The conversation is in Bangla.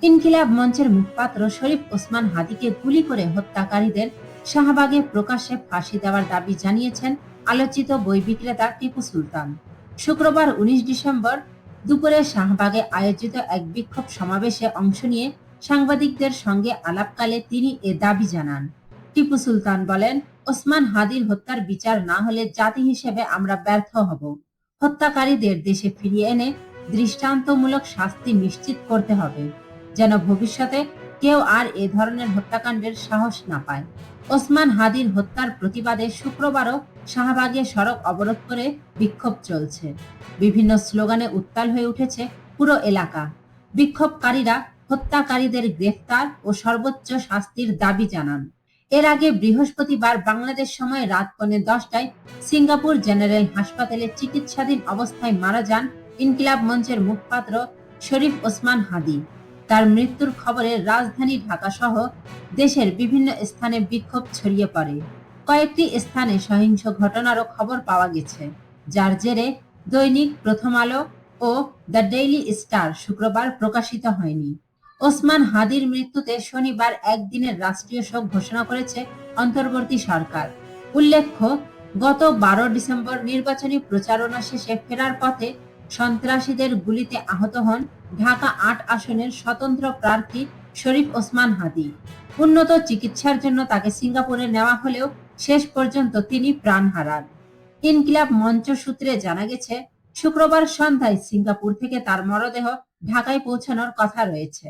ইনকিলাব মঞ্চের মুখপাত্র শরীফ ওসমান হাদিকে গুলি করে হত্যাকারীদের শাহবাগে প্রকাশ্যে ফাঁসি দেওয়ার দাবি জানিয়েছেন আলোচিত বই বিক্রেতা টিপু সুলতান। শুক্রবার 19 ডিসেম্বর দুপুরে শাহবাগে আয়োজিত এক বিক্ষোভ সমাবেশে অংশ নিয়ে সাংবাদিকদের সঙ্গে আলাপকালে তিনি এ দাবি জানান। টিপু সুলতান বলেন, ওসমান হাদির হত্যার বিচার না হলে জাতি হিসেবে আমরা ব্যর্থ হব। হত্যাকারীদের দেশে ফিরিয়ে এনে দৃষ্টান্তমূলক শাস্তি নিশ্চিত করতে হবে, যেন ভবিষ্যতে কেউ আর এ ধরনের হত্যাকাণ্ডের সাহস না পায়। ওসমান হাদির হত্যার প্রতিবাদে শুক্রবারও শাহবাগে সড়ক অবরোধ করে বিক্ষোভ চলছে। বিভিন্ন স্লোগানে উত্তাল হয়ে উঠেছে পুরো এলাকা। বিক্ষোভকারীরা হত্যাকারীদের গ্রেফতার ও সর্বোচ্চ শাস্তির দাবি জানান। এর আগে বৃহস্পতিবার বাংলাদেশ সময় রাত 10:15টায় সিঙ্গাপুর জেনারেল হাসপাতালে চিকিৎসাধীন অবস্থায় মারা যান ইনকিলাব মঞ্চের মুখপাত্র শরীফ ওসমান হাদি। তার মৃত্যুর খবরে রাজধানী ঢাকা সহ দেশের বিভিন্ন স্থানে বিক্ষোভ ছড়িয়ে পড়ে। কয়েকটি স্থানে সহিংস ঘটনারও খবর পাওয়া গেছে, যার জেরে দৈনিক প্রথম আলো ও দ্য ডেইলি স্টার শুক্রবার প্রকাশিত হয়নি। ওসমান হাদির মৃত্যুতে শনিবার একদিনের রাষ্ট্রীয় শোক ঘোষণা করেছে অন্তর্বর্তী সরকার। উল্লেখ্য, গত 12 ডিসেম্বর নির্বাচনী প্রচারণা শেষে ফেরার পথে সন্ত্রাসীদের গুলিতে আহত হন ঢাকা ৮ আসনের স্বতন্ত্র প্রার্থী শরীফ ওসমান হাদি। উন্নত চিকিৎসার জন্য তাকে সিঙ্গাপুরে নেওয়া হলেও শেষ পর্যন্ত তিনি প্রাণ হারান। ইনকিলাব মঞ্চ সূত্রে জানা গেছে, শুক্রবার সন্ধ্যায় সিঙ্গাপুর থেকে তার মরদেহ ঢাকায় পৌঁছানোর কথা রয়েছে।